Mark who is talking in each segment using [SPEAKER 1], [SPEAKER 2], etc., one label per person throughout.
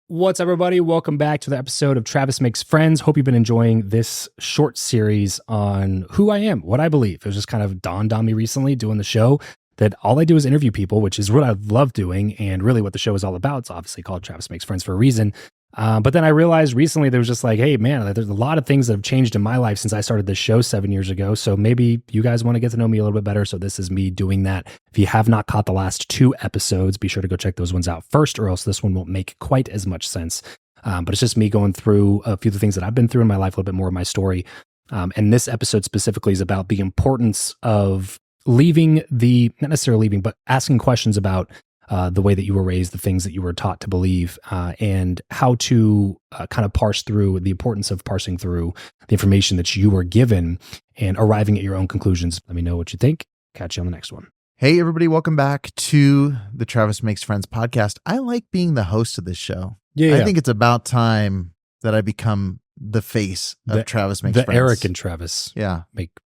[SPEAKER 1] What's up, everybody? Welcome back to the episode of Travis Makes Friends. Hope you've been enjoying this short series on who I am, what I believe. It was just kind of dawned on me recently doing the show that all I do is interview people, which is what I love doing and really what the show is all about. It's obviously called Travis Makes Friends for a reason. But then I realized recently there was just like, hey, man, there's a lot of things that have changed in my life since I started this show 7 years ago. So maybe you guys want to get to know me a little bit better. So this is me doing that. If you have not caught the last 2 episodes, be sure to go check those ones out first, or else this one won't make quite as much sense. But it's just me going through a few of the things that I've been through in my life, a little bit more of my story. And this episode specifically is about the importance of not necessarily leaving, but asking questions about the way that you were raised, the things that you were taught to believe, and how to kind of parse through the importance of parsing through the information that you were given and arriving at your own conclusions. Let me know what you think. Catch you on the next one.
[SPEAKER 2] Hey, everybody. Welcome back to the Travis Makes Friends podcast. I like being the host of this show. I think it's about time that I become the face of Travis Makes Friends.
[SPEAKER 1] The Eric and Travis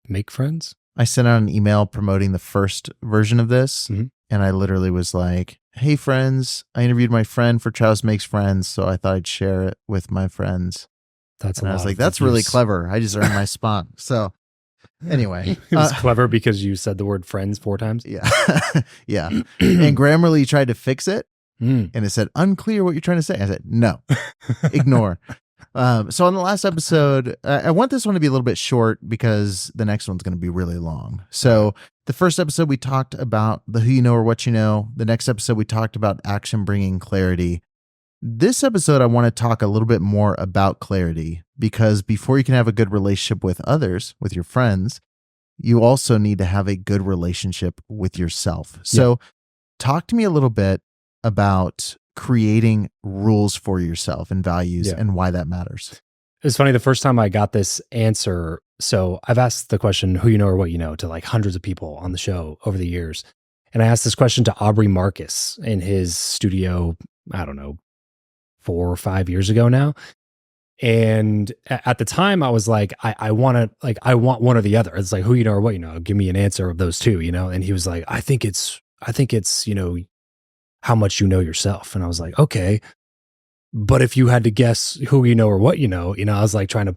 [SPEAKER 1] make friends.
[SPEAKER 2] I sent out an email promoting the first version of this. Mm-hmm. And I literally was like, hey, friends, I interviewed my friend for Travis Makes Friends, so I thought I'd share it with my friends. I was like, that's really clever. I just earned my spot. So anyway.
[SPEAKER 1] It was clever because you said the word friends 4 times?
[SPEAKER 2] Yeah. Yeah. And Grammarly tried to fix it, and it said, unclear what you're trying to say. I said, no, ignore. So on the last episode, I want this one to be a little bit short because the next one's going to be really long. So the first episode, we talked about the who you know or what you know. The next episode, we talked about action bringing clarity. This episode, I want to talk a little bit more about clarity because before you can have a good relationship with others, with your friends, you also need to have a good relationship with yourself. So talk to me a little bit about creating rules for yourself and values and why that matters.
[SPEAKER 1] It's funny. The first time I got this answer, so I've asked the question, who you know or what you know, to like hundreds of people on the show over the years. And I asked this question to Aubrey Marcus in his studio, I don't know, 4 or 5 years ago now. And at the time I was like, I want one or the other. It's like, who you know or what you know, give me an answer of those two, you know? And he was like, I think it's, you know, how much you know yourself. And I was like, okay, but if you had to guess who you know or what you know, I was like trying to,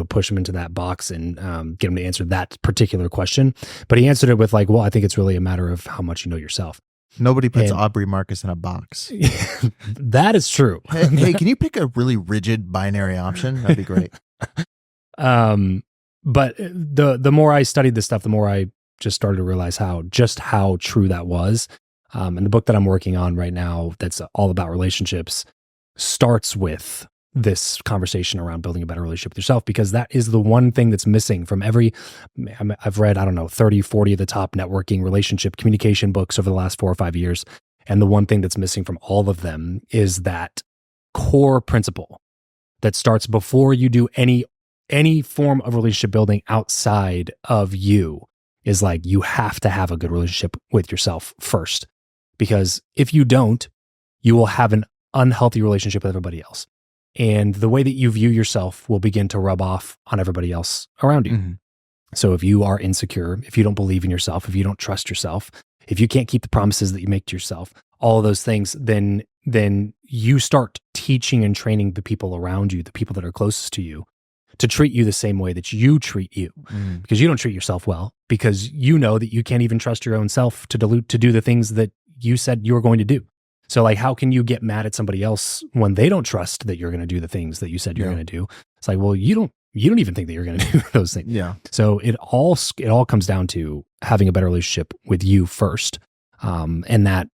[SPEAKER 1] push him into that box and get him to answer that particular question. But he answered it with like, well, I think it's really a matter of how much you know yourself.
[SPEAKER 2] Nobody puts Aubrey Marcus in a box.
[SPEAKER 1] That is true.
[SPEAKER 2] Hey, can you pick a really rigid binary option? That'd be great.
[SPEAKER 1] But the more I studied this stuff, the more I just started to realize how true that was. And the book that I'm working on right now, that's all about relationships, starts with this conversation around building a better relationship with yourself, because that is the one thing that's missing from I've read, 30, 40 of the top networking, relationship, communication books over the last 4 or 5 years. And the one thing that's missing from all of them is that core principle that starts before you do any form of relationship building outside of you, is like, you have to have a good relationship with yourself first. Because if you don't, you will have an unhealthy relationship with everybody else. And the way that you view yourself will begin to rub off on everybody else around you. Mm-hmm. So if you are insecure, if you don't believe in yourself, if you don't trust yourself, if you can't keep the promises that you make to yourself, all of those things, then you start teaching and training the people around you, the people that are closest to you, to treat you the same way that you treat you. Because you don't treat yourself well, because you know that you can't even trust your own self to do the things that you said you were going to do. So like, how can you get mad at somebody else when they don't trust that you're going to do the things that you said you're going to do? It's like, well, you don't even think that you're going to do those things. Yeah. So it all comes down to having a better relationship with you first. And that,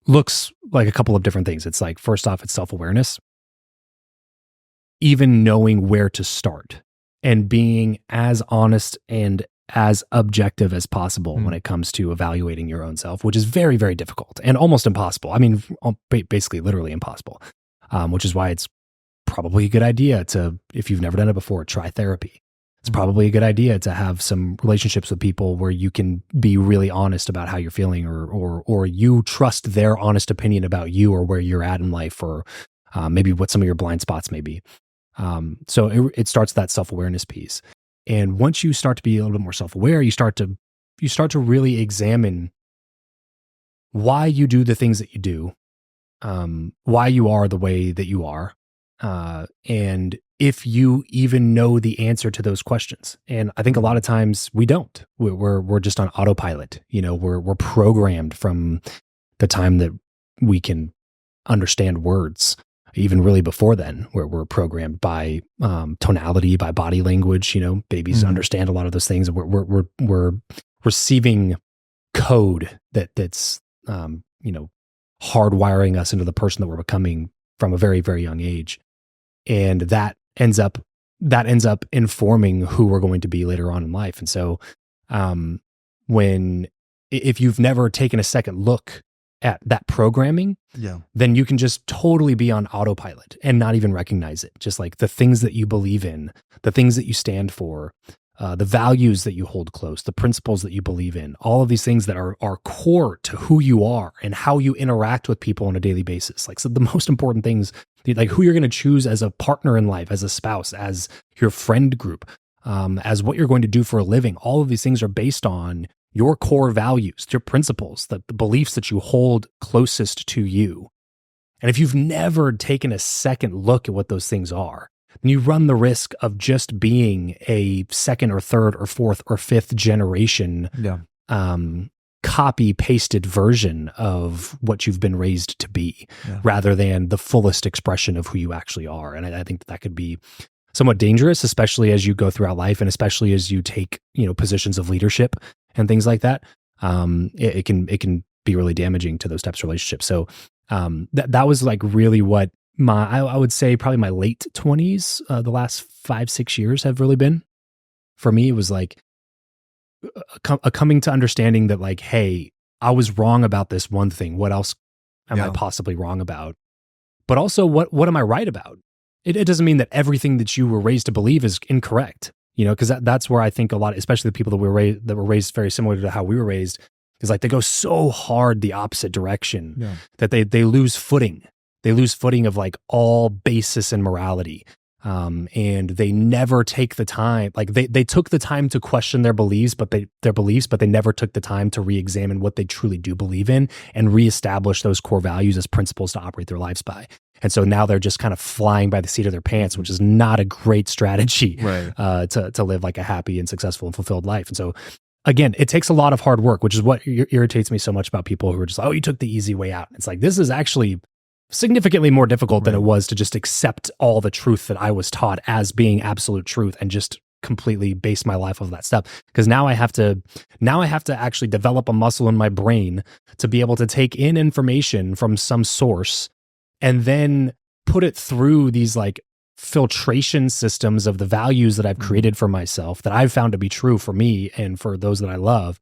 [SPEAKER 1] looks like a couple of different things. It's like, first off, it's self-awareness, even knowing where to start and being as honest and as objective as possible when it comes to evaluating your own self, which is very, very difficult and almost impossible. I mean, basically literally impossible, which is why it's probably a good idea to, if you've never done it before, try therapy. It's probably a good idea to have some relationships with people where you can be really honest about how you're feeling, or you trust their honest opinion about you or where you're at in life, or maybe what some of your blind spots may be. So it starts that self-awareness piece. And once you start to be a little bit more self-aware, you start to really examine why you do the things that you do, why you are the way that you are, and if you even know the answer to those questions. And I think a lot of times we don't. We're just on autopilot. We're programmed from the time that we can understand words. Even really before then, where we're programmed by tonality, by body language. Babies understand a lot of those things. We're receiving code that's hardwiring us into the person that we're becoming from a very, very young age, and that ends up informing who we're going to be later on in life. And so, if you've never taken a second look at that programming, then you can just totally be on autopilot and not even recognize it. Just like the things that you believe in, the things that you stand for, the values that you hold close, the principles that you believe in, all of these things that are core to who you are and how you interact with people on a daily basis. Like, so the most important things, like who you're going to choose as a partner in life, as a spouse, as your friend group, as what you're going to do for a living. All of these things are based on your core values, your principles, the beliefs that you hold closest to you. And if you've never taken a second look at what those things are, then you run the risk of just being a second or third or fourth or fifth generation copy pasted version of what you've been raised to be, rather than the fullest expression of who you actually are. And I think that could be somewhat dangerous, especially as you go throughout life, and especially as you take positions of leadership and things like that. It can be really damaging to those types of relationships. So that was like really what I would say probably my late 20s, the last 5-6 years have really been. For me, it was like a coming to understanding that, like, hey, I was wrong about this one thing. What else am I possibly wrong about? But also, what am I right about? It doesn't mean that everything that you were raised to believe is incorrect, because that's where I think a lot, especially the people that were raised very similar to how we were raised, is like they go so hard the opposite direction that they lose footing. They lose footing of like all basis in morality. And they never take the time, like they took the time to question their beliefs, but they never took the time to re-examine what they truly do believe in and reestablish those core values as principles to operate their lives by. And so now they're just kind of flying by the seat of their pants, which is not a great strategy to live like a happy and successful and fulfilled life. And so again, it takes a lot of hard work, which is what irritates me so much about people who are just like, oh, you took the easy way out. It's like, this is actually significantly more difficult than it was to just accept all the truth that I was taught as being absolute truth and just completely base my life off of that stuff. Because now I have to actually develop a muscle in my brain to be able to take in information from some source and then put it through these like filtration systems of the values that I've created for myself, that I've found to be true for me and for those that I love,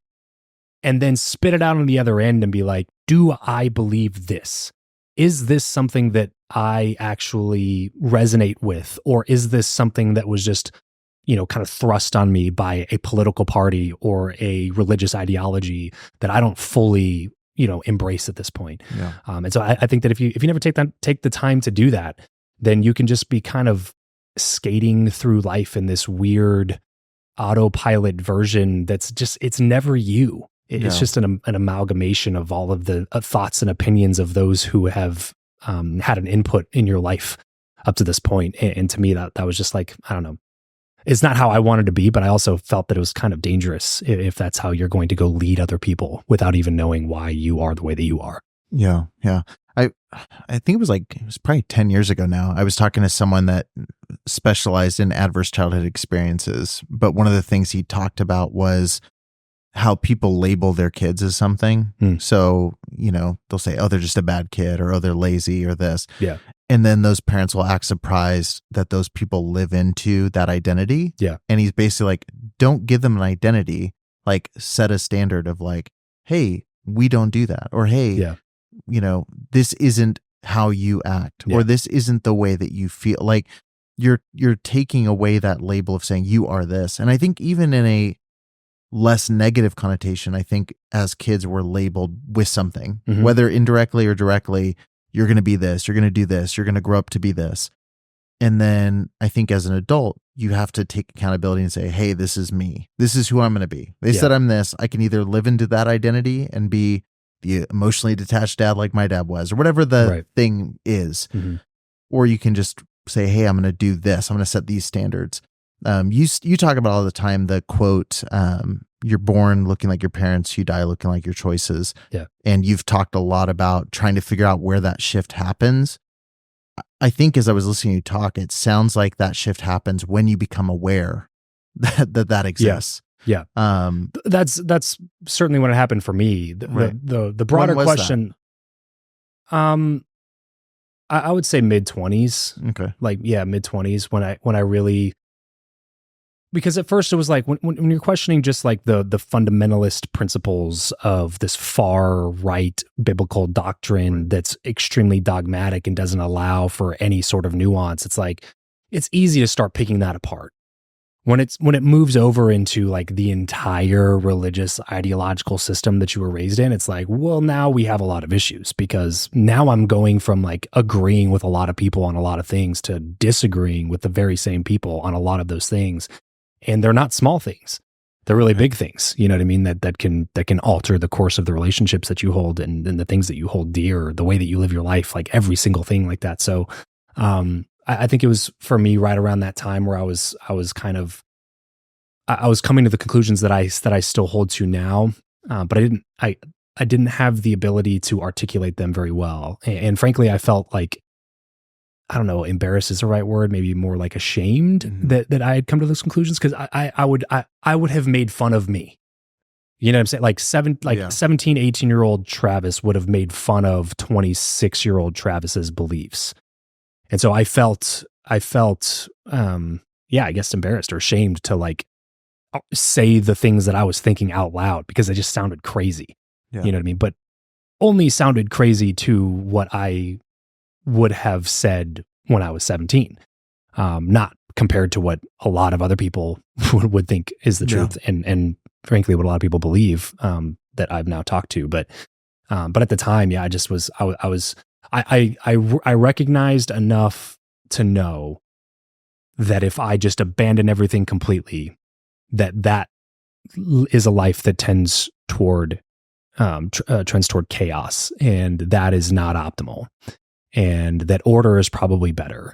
[SPEAKER 1] and then spit it out on the other end and be like, do I believe this? Is this something that I actually resonate with? Or is this something that was just, kind of thrust on me by a political party or a religious ideology that I don't fully, embrace at this point? Yeah. And so I think that if you never take the time to do that, then you can just be kind of skating through life in this weird autopilot version that's just, it's never you. It's just an amalgamation of all of the thoughts and opinions of those who have had an input in your life up to this point. And to me, that was just like, I don't know. It's not how I wanted to be, but I also felt that it was kind of dangerous if that's how you're going to go lead other people without even knowing why you are the way that you are.
[SPEAKER 2] Yeah. Yeah. I think it was probably 10 years ago now. I was talking to someone that specialized in adverse childhood experiences, but one of the things he talked about was how people label their kids as something. So, they'll say, oh, they're just a bad kid, or, oh, they're lazy, or this. Yeah. And then those parents will act surprised that those people live into that identity. Yeah. And he's basically like, don't give them an identity, like set a standard of like, hey, we don't do that. Or, hey, this isn't how you act, or this isn't the way that you feel. Like you're taking away that label of saying you are this. And I think even in a less negative connotation, I think as kids we're labeled with something, whether indirectly or directly, you're going to be this, you're going to do this, you're going to grow up to be this. And then I think as an adult, you have to take accountability and say, hey, this is me. This is who I'm going to be. They said I'm this. I can either live into that identity and be the emotionally detached dad like my dad was, or whatever the thing is.
[SPEAKER 1] Mm-hmm.
[SPEAKER 2] Or you can just say, hey, I'm going to do this. I'm going to set these standards. You talk about all the time the quote, you're born looking like your parents, you die looking like your choices.
[SPEAKER 1] Yeah.
[SPEAKER 2] And you've talked a lot about trying to figure out where that shift happens. I think as I was listening to you talk, it sounds like that shift happens when you become aware that exists.
[SPEAKER 1] Yeah. That's certainly when it happened for me. The broader question, I would say mid-20s.
[SPEAKER 2] Okay.
[SPEAKER 1] Like, yeah, mid-20s when I really, because at first it was like when you're questioning just like the fundamentalist principles of this far right biblical doctrine that's extremely dogmatic and doesn't allow for any sort of nuance, it's like it's easy to start picking that apart. When it moves over into like the entire religious ideological system that you were raised in, it's like, well, now we have a lot of issues, because now I'm going from like agreeing with a lot of people on a lot of things to disagreeing with the very same people on a lot of those things. And they're not small things. They're really big things. You know what I mean? That can alter the course of the relationships that you hold and the things that you hold dear, the way that you live your life, like every single thing like that. So, I think it was for me right around that time where I was coming to the conclusions that I still hold to now, but I didn't have the ability to articulate them very well, and frankly, I felt like, I don't know, embarrassed is the right word, maybe more like ashamed that I had come to those conclusions, because I would have made fun of me. You know what I'm saying? Like 17, 18-year-old Travis would have made fun of 26-year-old Travis's beliefs. And so I felt, I guess embarrassed or ashamed to like say the things that I was thinking out loud, because they just sounded crazy. Yeah. You know what I mean? But only sounded crazy to what I would have said when I was 17, not compared to what a lot of other people would think is the truth, and frankly, what a lot of people believe that I've now talked to. But at the time, I just was, I recognized enough to know that if I just abandon everything completely, that is a life that tends toward chaos, and that is not optimal, and that order is probably better,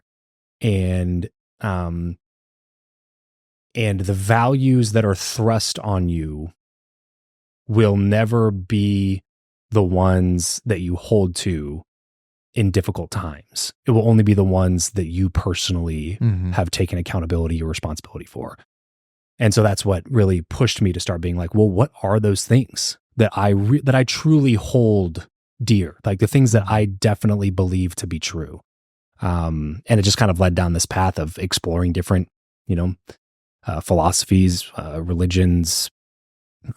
[SPEAKER 1] and the values that are thrust on you will never be the ones that you hold to in difficult times. It will only be the ones that you personally have taken accountability or responsibility for. And so that's what really pushed me to start being like, well, what are those things that I truly hold dear? Like the things that I definitely believe to be true. And it just kind of led down this path of exploring different, philosophies, religions,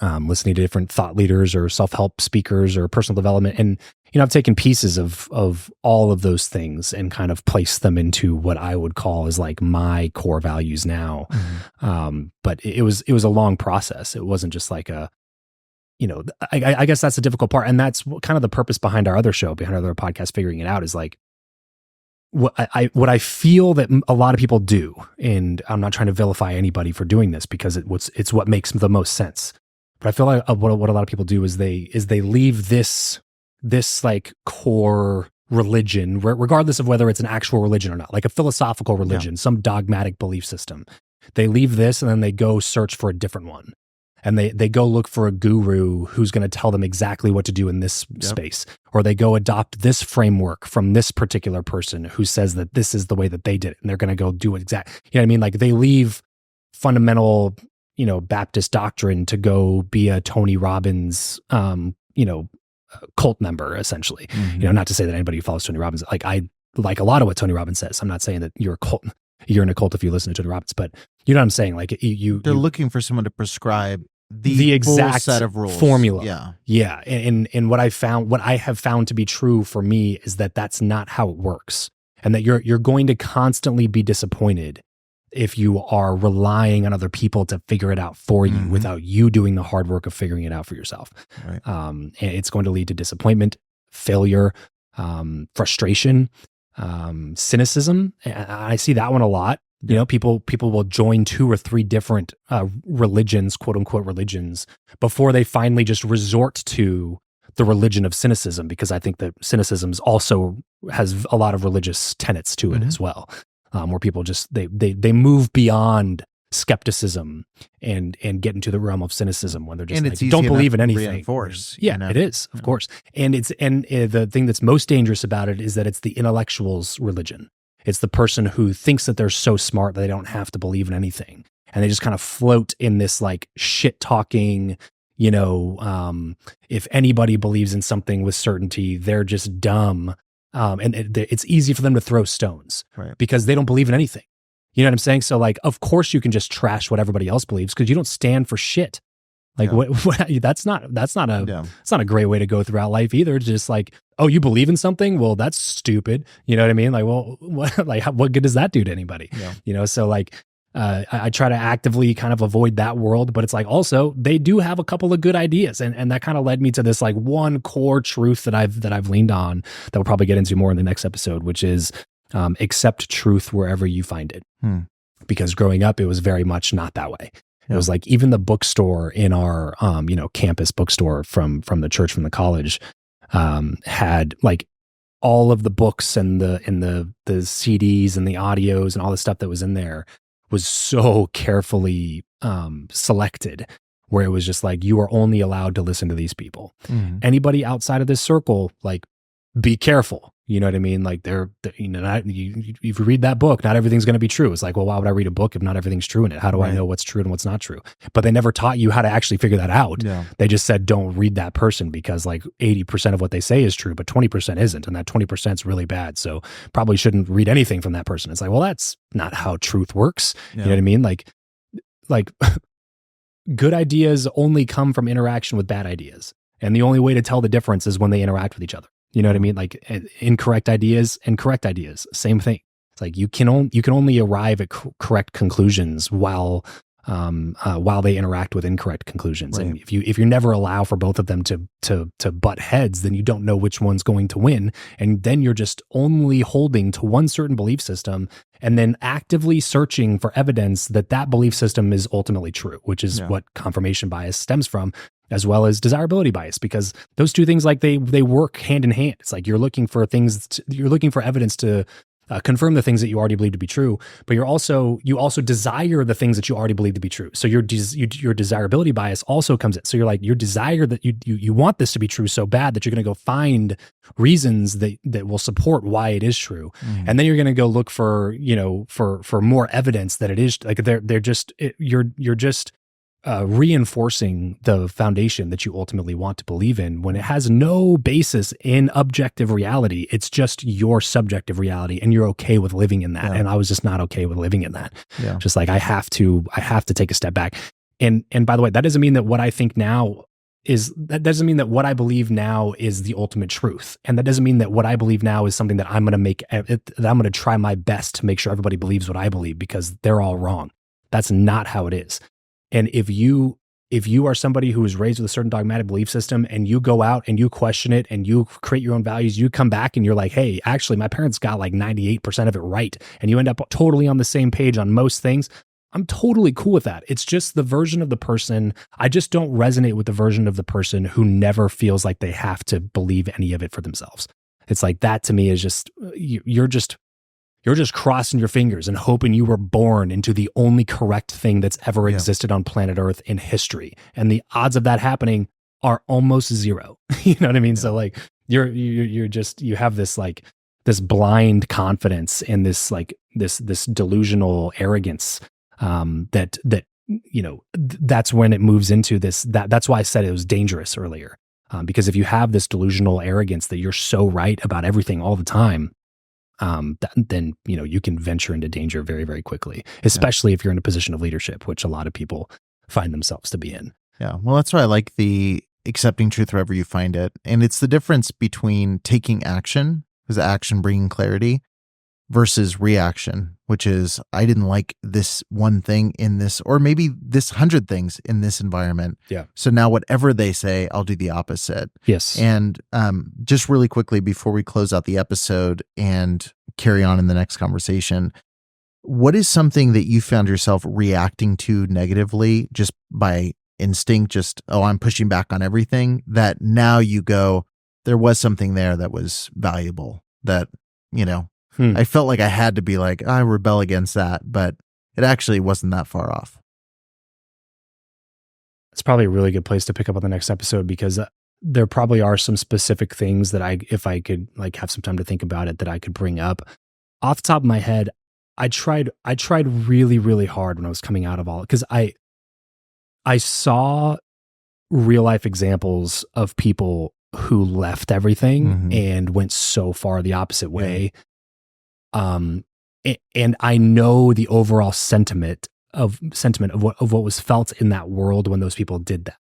[SPEAKER 1] listening to different thought leaders or self-help speakers or personal development. And, I've taken pieces of all of those things and kind of placed them into what I would call as like my core values now. But it was a long process. It wasn't just like I guess that's the difficult part. And that's kind of the purpose behind our other show, behind our other podcast, Figuring It Out, is like, what I feel that a lot of people do, and I'm not trying to vilify anybody for doing this, because it's what makes the most sense. But I feel like what a lot of people do is they leave this like core religion, regardless of whether it's an actual religion or not, like a philosophical religion, some dogmatic belief system. They leave this and then they go search for a different one. And they go look for a guru who's going to tell them exactly what to do in this space. Or they go adopt this framework from this particular person who says that this is the way that they did it. And they're going to go do it exactly. You know what I mean? Like they leave fundamental, Baptist doctrine to go be a Tony Robbins, cult member, essentially. Not to say that anybody who follows Tony Robbins, like I like a lot of what Tony Robbins says. I'm not saying that you're in a cult if you listen to Tony Robbins, but you know what I'm saying? Like
[SPEAKER 2] they're looking for someone to prescribe
[SPEAKER 1] the exact
[SPEAKER 2] set of rules,
[SPEAKER 1] formula. Yeah. And what I have found to be true for me is that that's not how it works. And that you're going to constantly be disappointed if you are relying on other people to figure it out for you without you doing the hard work of figuring it out for yourself. Right. And it's going to lead to disappointment, failure, frustration, cynicism. And I see that one a lot. People will join 2 or 3 different religions, quote unquote religions, before they finally just resort to the religion of cynicism, because I think that cynicism also has a lot of religious tenets to it as well, where people just they move beyond skepticism and get into the realm of cynicism when they're just like, don't believe in anything.
[SPEAKER 2] Reinforce,
[SPEAKER 1] it is, of course. And the thing that's most dangerous about it is that it's the intellectual's religion. It's the person who thinks that they're so smart that they don't have to believe in anything. And they just kind of float in this like shit talking, if anybody believes in something with certainty, they're just dumb. And it's easy for them to throw stones because they don't believe in anything. You know what I'm saying? So like, of course you can just trash what everybody else believes because you don't stand for shit. Like that's not a great way to go throughout life either. Just like, oh, you believe in something? Well, that's stupid. You know what I mean? Like, well, what good does that do to anybody? Yeah. So like, I try to actively kind of avoid that world, but it's like also they do have a couple of good ideas, and that kind of led me to this like one core truth that I've leaned on that we'll probably get into more in the next episode, which is accept truth wherever you find it. Because growing up, it was very much not that way. It was like even the bookstore in our campus bookstore from the church, from the college, had like all of the books and the CDs and the audios and all the stuff that was in there was so carefully selected, where it was just like, you are only allowed to listen to these people. Anybody outside of this circle, like, be careful. You know what I mean? Like if you read that book, not everything's going to be true. It's like, well, why would I read a book if not everything's true in it? How do I know what's true and what's not true? But they never taught you how to actually figure that out. Yeah. They just said, don't read that person because like 80% of what they say is true, but 20% isn't. And that 20% is really bad. So probably shouldn't read anything from that person. It's like, well, that's not how truth works. You know what I mean? Like good ideas only come from interaction with bad ideas. And the only way to tell the difference is when they interact with each other. You know what I mean? Like incorrect ideas and correct ideas, same thing. It's like you can only arrive at correct conclusions while they interact with incorrect conclusions. Right. And if you never allow for both of them to butt heads, then you don't know which one's going to win, and then you're just only holding to one certain belief system, and then actively searching for evidence that belief system is ultimately true, which is what confirmation bias stems from, as well as desirability bias, because those two things, like they work hand in hand. It's like you're looking for evidence to confirm the things that you already believe to be true, but you also desire the things that you already believe to be true. So your desirability bias also comes in. So you're like, your desire that you want this to be true so bad that you're going to go find reasons that will support why it is true, and then you're going to go look for more evidence that it is like you're just reinforcing the foundation that you ultimately want to believe in when it has no basis in objective reality. It's just your subjective reality, and you're okay with living in that. Yeah. And I was just not okay with living in that. Yeah. Just like I have to take a step back. And by the way, that doesn't mean that what I think now that doesn't mean that what I believe now is the ultimate truth. And that doesn't mean that what I believe now is something that I'm going to try my best to make sure everybody believes what I believe, because they're all wrong. That's not how it is. And if you are somebody who was raised with a certain dogmatic belief system, and you go out and you question it and you create your own values, you come back and you're like, hey, actually my parents got like 98% of it right, and you end up totally on the same page on most things, I'm totally cool with that. It's just the version of the person. I just don't resonate with the version of the person who never feels like they have to believe any of it for themselves. It's like, that to me is just, you're just crossing your fingers and hoping you were born into the only correct thing that's ever existed on planet Earth in history. And the odds of that happening are almost zero. You know what I mean? Yeah. So like you have this like this blind confidence and this like this delusional arrogance that that's when it moves into this. That's why I said it was dangerous earlier. Because if you have this delusional arrogance that you're so right about everything all the time, then you can venture into danger very, very quickly, especially if you're in a position of leadership, which a lot of people find themselves to be in. Yeah,
[SPEAKER 2] well, that's why I like the accepting truth wherever you find it, and it's the difference between taking action, because action bringing clarity, versus reaction, which is, I didn't like this one thing in this, or maybe this 100 things in this environment. Yeah. So now whatever they say, I'll do the opposite.
[SPEAKER 1] Yes.
[SPEAKER 2] And just really quickly before we close out the episode and carry on in the next conversation, what is something that you found yourself reacting to negatively just by instinct, just, oh, I'm pushing back on everything, that now you go, there was something there that was valuable that, I felt like I had to be like, I rebel against that, but it actually wasn't that far off.
[SPEAKER 1] It's probably a really good place to pick up on the next episode, because there probably are some specific things that if I could like have some time to think about it, that I could bring up. Off the top of my head, I tried really, really hard when I was coming out of all, because I saw real life examples of people who left everything and went so far the opposite way. And I know the overall sentiment of what was felt in that world when those people did that.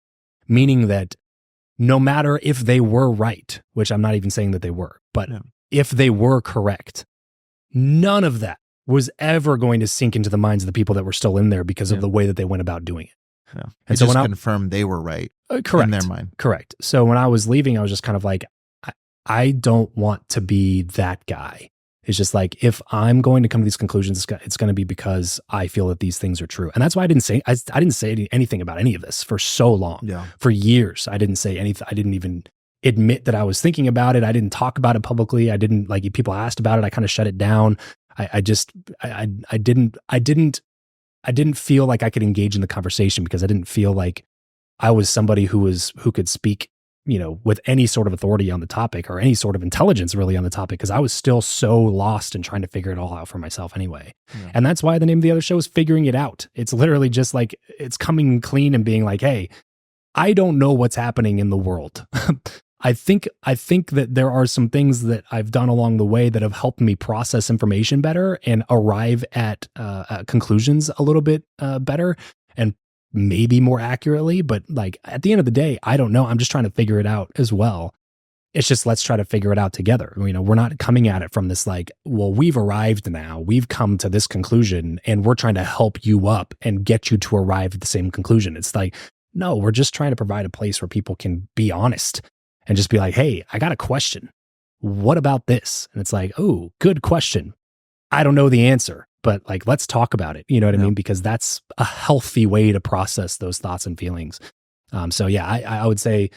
[SPEAKER 1] Meaning that no matter if they were right, which I'm not even saying that they were, but if they were correct, none of that was ever going to sink into the minds of the people that were still in there because of the way that they went about doing it.
[SPEAKER 2] Yeah. And so just confirmed they were right
[SPEAKER 1] correct,
[SPEAKER 2] in their mind.
[SPEAKER 1] Correct. So when I was leaving, I was just kind of like, I don't want to be that guy. It's just like, if I'm going to come to these conclusions, it's going to be because I feel that these things are true. And that's why I didn't say anything about any of this for so long. Yeah. For years, I didn't say anything. I didn't even admit that I was thinking about it. I didn't talk about it publicly. I didn't, like, if people asked about it, I kind of shut it down. I didn't feel like I could engage in the conversation, because I didn't feel like I was somebody who could speak, with any sort of authority on the topic, or any sort of intelligence really on the topic, because I was still so lost and trying to figure it all out for myself anyway. Yeah. And that's why the name of the other show is Figuring It Out. It's literally just like, it's coming clean and being like, hey, I don't know what's happening in the world. I think that there are some things that I've done along the way that have helped me process information better and arrive at conclusions a little bit better and maybe more accurately. But like, at the end of the day, I don't know. I'm just trying to figure it out as well. It's just, let's try to figure it out together. We're not coming at it from this like, well, we've arrived now. We've come to this conclusion and we're trying to help you up and get you to arrive at the same conclusion. It's like, no, we're just trying to provide a place where people can be honest and just be like, hey, I got a question. What about this? And it's like, oh, good question. I don't know the answer, but like, let's talk about it. You know what I mean? Because that's a healthy way to process those thoughts and feelings. So yeah, I would say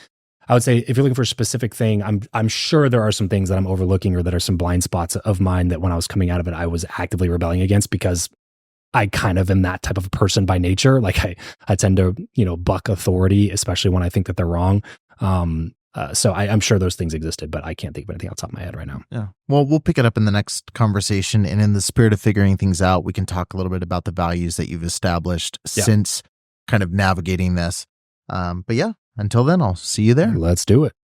[SPEAKER 1] if you're looking for a specific thing, I'm sure there are some things that I'm overlooking, or that are some blind spots of mine that when I was coming out of it, I was actively rebelling against, because I kind of am that type of a person by nature. Like I tend to, buck authority, especially when I think that they're wrong. So I'm sure those things existed, but I can't think of anything off the top of my head right now.
[SPEAKER 2] Yeah. Well, we'll pick it up in the next conversation. And in the spirit of figuring things out, we can talk a little bit about the values that you've established since kind of navigating this. But yeah, until then, I'll see you there.
[SPEAKER 1] Let's do it.